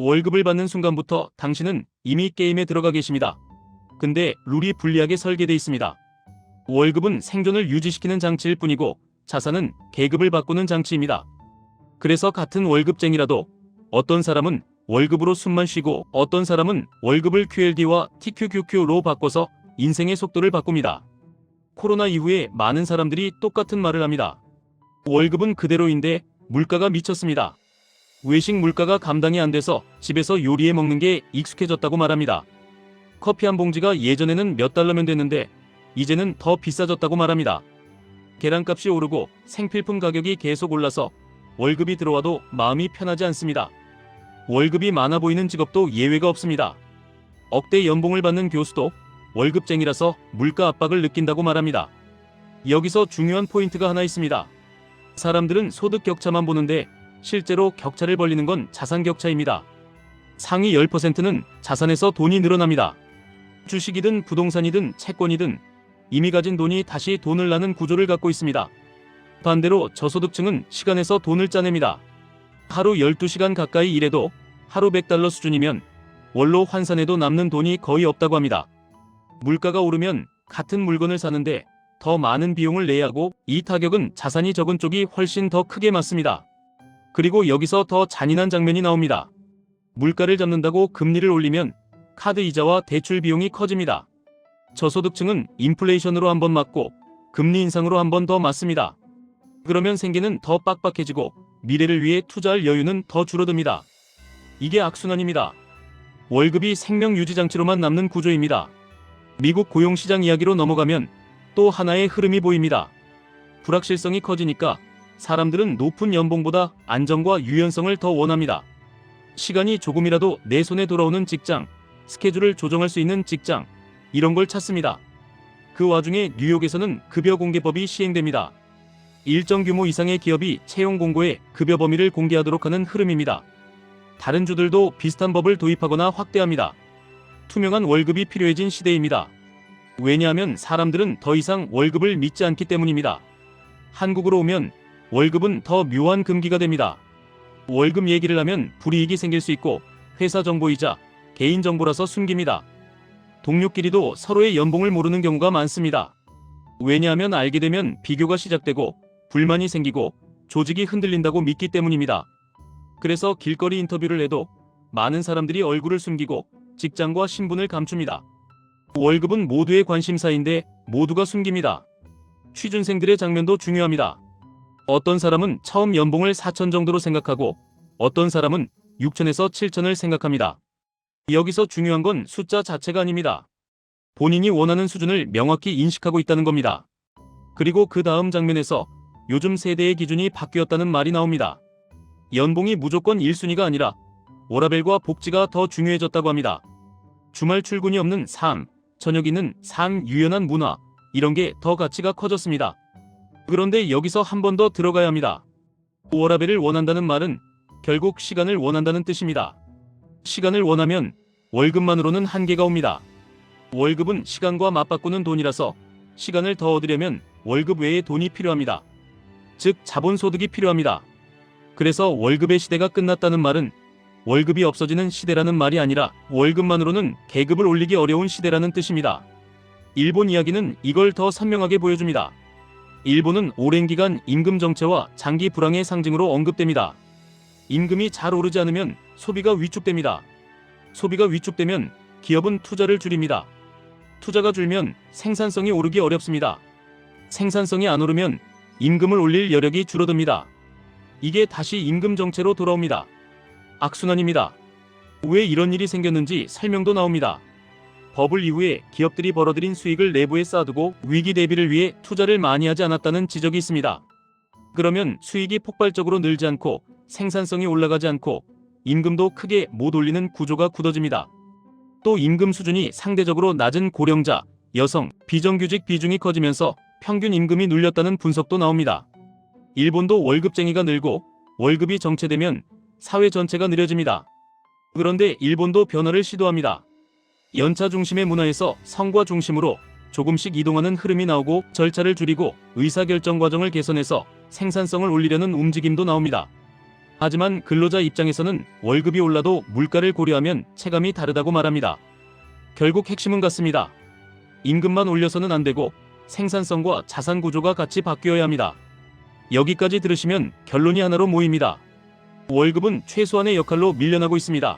월급을 받는 순간부터 당신은 이미 게임에 들어가 계십니다. 근데 룰이 불리하게 설계되어 있습니다. 월급은 생존을 유지시키는 장치일 뿐이고 자산은 계급을 바꾸는 장치입니다. 그래서 같은 월급쟁이라도 어떤 사람은 월급으로 숨만 쉬고 어떤 사람은 월급을 QLD와 TQQQ로 바꿔서 인생의 속도를 바꿉니다. 코로나 이후에 많은 사람들이 똑같은 말을 합니다. 월급은 그대로인데 물가가 미쳤습니다. 외식 물가가 감당이 안 돼서 집에서 요리해 먹는 게 익숙해졌다고 말합니다. 커피 한 봉지가 예전에는 몇 달러면 됐는데 이제는 더 비싸졌다고 말합니다. 계란값이 오르고 생필품 가격이 계속 올라서 월급이 들어와도 마음이 편하지 않습니다. 월급이 많아 보이는 직업도 예외가 없습니다. 억대 연봉을 받는 교수도 월급쟁이라서 물가 압박을 느낀다고 말합니다. 여기서 중요한 포인트가 하나 있습니다. 사람들은 소득 격차만 보는데 실제로 격차를 벌리는 건 자산 격차입니다. 상위 10%는 자산에서 돈이 늘어납니다. 주식이든 부동산이든 채권이든 이미 가진 돈이 다시 돈을 낳는 구조를 갖고 있습니다. 반대로 저소득층은 시간에서 돈을 짜냅니다. 하루 12시간 가까이 일해도 하루 100달러 수준이면 월로 환산해도 남는 돈이 거의 없다고 합니다. 물가가 오르면 같은 물건을 사는데 더 많은 비용을 내야 하고 이 타격은 자산이 적은 쪽이 훨씬 더 크게 맞습니다. 그리고 여기서 더 잔인한 장면이 나옵니다. 물가를 잡는다고 금리를 올리면 카드 이자와 대출 비용이 커집니다. 저소득층은 인플레이션으로 한번 맞고 금리 인상으로 한 번 더 맞습니다. 그러면 생계는 더 빡빡해지고 미래를 위해 투자할 여유는 더 줄어듭니다. 이게 악순환입니다. 월급이 생명 유지 장치로만 남는 구조입니다. 미국 고용시장 이야기로 넘어가면 또 하나의 흐름이 보입니다. 불확실성이 커지니까 사람들은 높은 연봉보다 안정과 유연성을 더 원합니다. 시간이 조금이라도 내 손에 돌아오는 직장, 스케줄을 조정할 수 있는 직장, 이런 걸 찾습니다. 그 와중에 뉴욕에서는 급여 공개법이 시행됩니다. 일정 규모 이상의 기업이 채용 공고에 급여 범위를 공개하도록 하는 흐름입니다. 다른 주들도 비슷한 법을 도입하거나 확대합니다. 투명한 월급이 필요해진 시대입니다. 왜냐하면 사람들은 더 이상 월급을 믿지 않기 때문입니다. 한국으로 오면 월급은 더 묘한 금기가 됩니다. 월급 얘기를 하면 불이익이 생길 수 있고 회사 정보이자 개인정보라서 숨깁니다. 동료끼리도 서로의 연봉을 모르는 경우가 많습니다. 왜냐하면 알게 되면 비교가 시작되고 불만이 생기고 조직이 흔들린다고 믿기 때문입니다. 그래서 길거리 인터뷰를 해도 많은 사람들이 얼굴을 숨기고 직장과 신분을 감춥니다. 월급은 모두의 관심사인데 모두가 숨깁니다. 취준생들의 장면도 중요합니다. 어떤 사람은 처음 연봉을 4천 정도로 생각하고 어떤 사람은 6천에서 7천을 생각합니다. 여기서 중요한 건 숫자 자체가 아닙니다. 본인이 원하는 수준을 명확히 인식하고 있다는 겁니다. 그리고 그 다음 장면에서 요즘 세대의 기준이 바뀌었다는 말이 나옵니다. 연봉이 무조건 1순위가 아니라 워라밸과 복지가 더 중요해졌다고 합니다. 주말 출근이 없는 삶, 저녁 있는 삶, 유연한 문화, 이런 게 더 가치가 커졌습니다. 그런데 여기서 한 번 더 들어가야 합니다. 워라밸을 원한다는 말은 결국 시간을 원한다는 뜻입니다. 시간을 원하면 월급만으로는 한계가 옵니다. 월급은 시간과 맞바꾸는 돈이라서 시간을 더 얻으려면 월급 외에 돈이 필요합니다. 즉 자본소득이 필요합니다. 그래서 월급의 시대가 끝났다는 말은 월급이 없어지는 시대라는 말이 아니라 월급만으로는 계급을 올리기 어려운 시대라는 뜻입니다. 일본 이야기는 이걸 더 선명하게 보여줍니다. 일본은 오랜 기간 임금 정체와 장기 불황의 상징으로 언급됩니다. 임금이 잘 오르지 않으면 소비가 위축됩니다. 소비가 위축되면 기업은 투자를 줄입니다. 투자가 줄면 생산성이 오르기 어렵습니다. 생산성이 안 오르면 임금을 올릴 여력이 줄어듭니다. 이게 다시 임금 정체로 돌아옵니다. 악순환입니다. 왜 이런 일이 생겼는지 설명도 나옵니다. 버블 이후에 기업들이 벌어들인 수익을 내부에 쌓아두고 위기 대비를 위해 투자를 많이 하지 않았다는 지적이 있습니다. 그러면 수익이 폭발적으로 늘지 않고 생산성이 올라가지 않고 임금도 크게 못 올리는 구조가 굳어집니다. 또 임금 수준이 상대적으로 낮은 고령자, 여성, 비정규직 비중이 커지면서 평균 임금이 눌렸다는 분석도 나옵니다. 일본도 월급쟁이가 늘고 월급이 정체되면 사회 전체가 느려집니다. 그런데 일본도 변화를 시도합니다. 연차 중심의 문화에서 성과 중심으로 조금씩 이동하는 흐름이 나오고 절차를 줄이고 의사결정 과정을 개선해서 생산성을 올리려는 움직임도 나옵니다. 하지만 근로자 입장에서는 월급이 올라도 물가를 고려하면 체감이 다르다고 말합니다. 결국 핵심은 같습니다. 임금만 올려서는 안 되고 생산성과 자산 구조가 같이 바뀌어야 합니다. 여기까지 들으시면 결론이 하나로 모입니다. 월급은 최소한의 역할로 밀려나고 있습니다.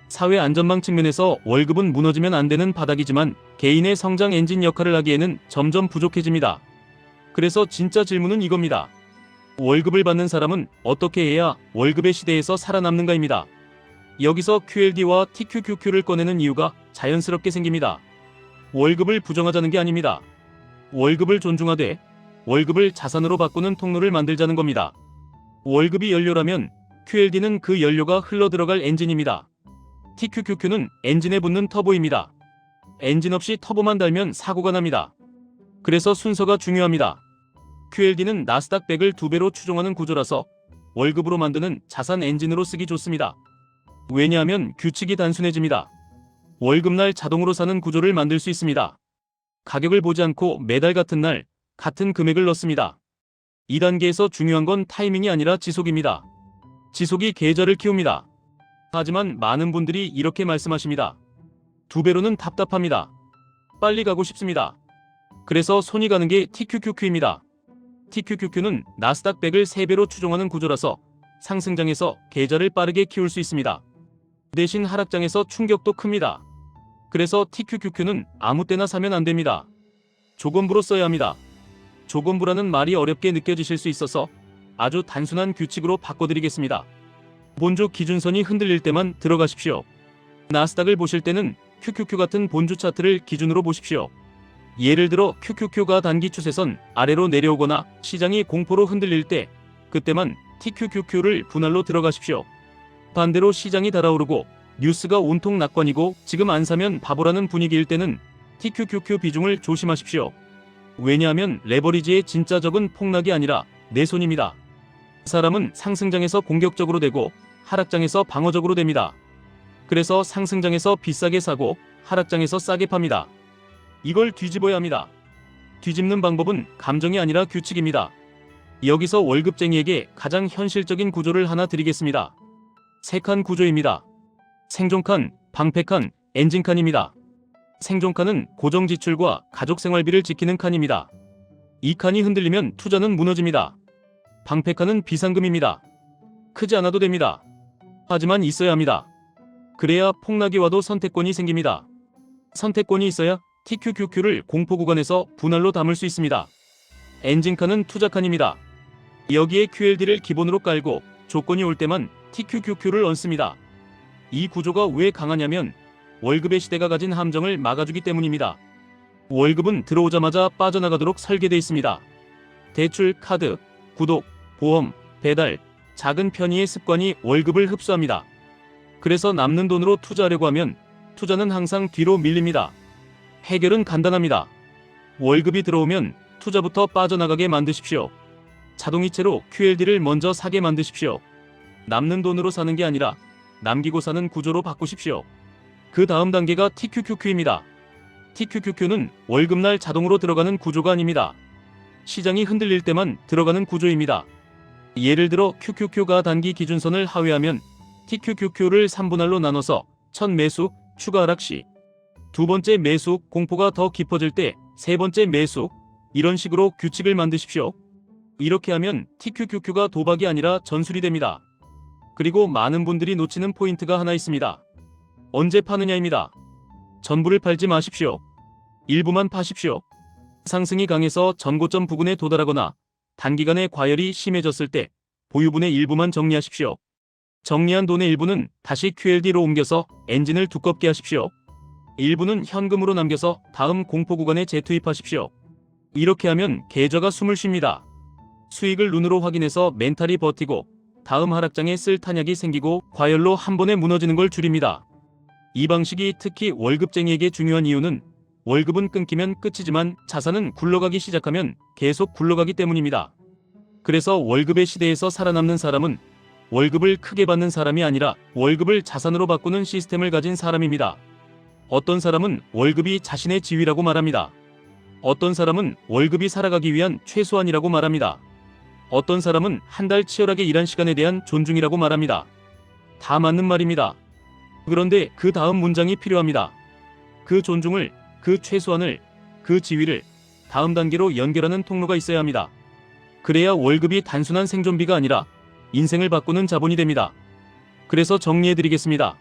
사회 안전망 측면에서 월급은 무너지면 안 되는 바닥이지만 개인의 성장 엔진 역할을 하기에는 점점 부족해집니다. 그래서 진짜 질문은 이겁니다. 월급을 받는 사람은 어떻게 해야 월급의 시대에서 살아남는가입니다. 여기서 QLD와 TQQQ를 꺼내는 이유가 자연스럽게 생깁니다. 월급을 부정하자는 게 아닙니다. 월급을 존중하되 월급을 자산으로 바꾸는 통로를 만들자는 겁니다. 월급이 연료라면 QLD는 그 연료가 흘러들어갈 엔진입니다. TQQQ는 엔진에 붙는 터보입니다. 엔진 없이 터보만 달면 사고가 납니다. 그래서 순서가 중요합니다. QLD는 나스닥 100을 2배로 추종하는 구조라서 월급으로 만드는 자산 엔진으로 쓰기 좋습니다. 왜냐하면 규칙이 단순해집니다. 월급날 자동으로 사는 구조를 만들 수 있습니다. 가격을 보지 않고 매달 같은 날 같은 금액을 넣습니다. 2단계에서 중요한 건 타이밍이 아니라 지속입니다. 지속이 계좌를 키웁니다. 하지만 많은 분들이 이렇게 말씀하십니다. 2배로는 답답합니다. 빨리 가고 싶습니다. 그래서 손이 가는 게 TQQQ입니다. TQQQ는 나스닥 100을 3배로 추종하는 구조라서 상승장에서 계좌를 빠르게 키울 수 있습니다. 대신 하락장에서 충격도 큽니다. 그래서 TQQQ는 아무 때나 사면 안 됩니다. 조건부로 써야 합니다. 조건부라는 말이 어렵게 느껴지실 수 있어서 아주 단순한 규칙으로 바꿔드리겠습니다. 본주 기준선이 흔들릴 때만 들어가십시오. 나스닥을 보실 때는 QQQ 같은 본주 차트를 기준으로 보십시오. 예를 들어 QQQ가 단기 추세선 아래로 내려오거나 시장이 공포로 흔들릴 때 그때만 TQQQ를 분할로 들어가십시오. 반대로 시장이 달아오르고 뉴스가 온통 낙관이고 지금 안 사면 바보라는 분위기일 때는 TQQQ 비중을 조심하십시오. 왜냐하면 레버리지의 진짜 적은 폭락이 아니라 내 손입니다. 사람은 상승장에서 공격적으로 되고 하락장에서 방어적으로 됩니다. 그래서 상승장에서 비싸게 사고 하락장에서 싸게 팝니다. 이걸 뒤집어야 합니다. 뒤집는 방법은 감정이 아니라 규칙입니다. 여기서 월급쟁이에게 가장 현실적인 구조를 하나 드리겠습니다. 3칸 구조입니다. 생존칸, 방패칸, 엔진칸입니다. 생존칸은 고정지출과 가족생활비를 지키는 칸입니다. 이 칸이 흔들리면 투자는 무너집니다. 방패칸은 비상금입니다. 크지 않아도 됩니다. 하지만 있어야 합니다. 그래야 폭락이 와도 선택권이 생깁니다. 선택권이 있어야 TQQQ를 공포 구간에서 분할로 담을 수 있습니다. 엔진칸은 투자칸입니다. 여기에 QLD를 기본으로 깔고 조건이 올 때만 TQQQ를 얹습니다. 이 구조가 왜 강하냐면 월급의 시대가 가진 함정을 막아주기 때문입니다. 월급은 들어오자마자 빠져나가도록 설계되어 있습니다. 대출, 카드, 구독, 보험, 배달, 작은 편의의 습관이 월급을 흡수합니다. 그래서 남는 돈으로 투자하려고 하면 투자는 항상 뒤로 밀립니다. 해결은 간단합니다. 월급이 들어오면 투자부터 빠져나가게 만드십시오. 자동이체로 QLD를 먼저 사게 만드십시오. 남는 돈으로 사는 게 아니라 남기고 사는 구조로 바꾸십시오. 그 다음 단계가 TQQQ입니다. TQQQ는 월급날 자동으로 들어가는 구조가 아닙니다. 시장이 흔들릴 때만 들어가는 구조입니다. 예를 들어 QQQ가 단기 기준선을 하회하면 TQQQ를 3분할로 나눠서 첫 매수, 추가 하락 시, 두 번째 매수, 공포가 더 깊어질 때 세 번째 매수, 이런 식으로 규칙을 만드십시오. 이렇게 하면 TQQQ가 도박이 아니라 전술이 됩니다. 그리고 많은 분들이 놓치는 포인트가 하나 있습니다. 언제 파느냐입니다. 전부를 팔지 마십시오. 일부만 파십시오. 상승이 강해서 전고점 부근에 도달하거나 단기간에 과열이 심해졌을 때 보유분의 일부만 정리하십시오. 정리한 돈의 일부는 다시 QLD로 옮겨서 엔진을 두껍게 하십시오. 일부는 현금으로 남겨서 다음 공포 구간에 재투입하십시오. 이렇게 하면 계좌가 숨을 쉽니다. 수익을 눈으로 확인해서 멘탈이 버티고 다음 하락장에 쓸 탄약이 생기고 과열로 한 번에 무너지는 걸 줄입니다. 이 방식이 특히 월급쟁이에게 중요한 이유는 월급은 끊기면 끝이지만 자산은 굴러가기 시작하면 계속 굴러가기 때문입니다. 그래서 월급의 시대에서 살아남는 사람은 월급을 크게 받는 사람이 아니라 월급을 자산으로 바꾸는 시스템을 가진 사람입니다. 어떤 사람은 월급이 자신의 지위라고 말합니다. 어떤 사람은 월급이 살아가기 위한 최소한이라고 말합니다. 어떤 사람은 한 달 치열하게 일한 시간에 대한 존중이라고 말합니다. 다 맞는 말입니다. 그런데 그 다음 문장이 필요합니다. 그 존중을, 그 최소한을, 그 지위를 다음 단계로 연결하는 통로가 있어야 합니다. 그래야 월급이 단순한 생존비가 아니라 인생을 바꾸는 자본이 됩니다. 그래서 정리해드리겠습니다.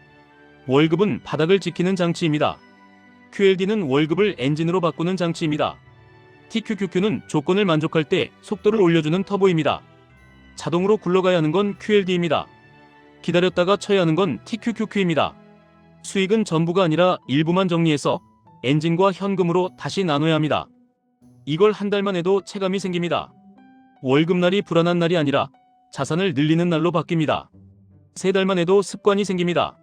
월급은 바닥을 지키는 장치입니다. QLD는 월급을 엔진으로 바꾸는 장치입니다. TQQQ는 조건을 만족할 때 속도를 올려주는 터보입니다. 자동으로 굴러가야 하는 건 QLD입니다. 기다렸다가 쳐야 하는 건 TQQQ입니다. 수익은 전부가 아니라 일부만 정리해서 엔진과 현금으로 다시 나눠야 합니다. 이걸 한 달만 해도 체감이 생깁니다. 월급날이 불안한 날이 아니라 자산을 늘리는 날로 바뀝니다. 3달만 해도 습관이 생깁니다.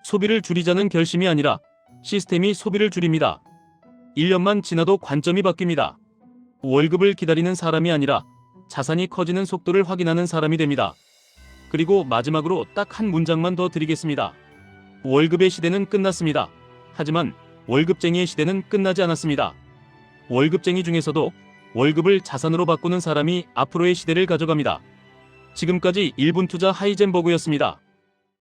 소비를 줄이자는 결심이 아니라 시스템이 소비를 줄입니다. 1년만 지나도 관점이 바뀝니다. 월급을 기다리는 사람이 아니라 자산이 커지는 속도를 확인하는 사람이 됩니다. 그리고 마지막으로 딱 한 문장만 더 드리겠습니다. 월급의 시대는 끝났습니다. 하지만 월급쟁이의 시대는 끝나지 않았습니다. 월급쟁이 중에서도 월급을 자산으로 바꾸는 사람이 앞으로의 시대를 가져갑니다. 지금까지 1분 투자 하이젠버그였습니다.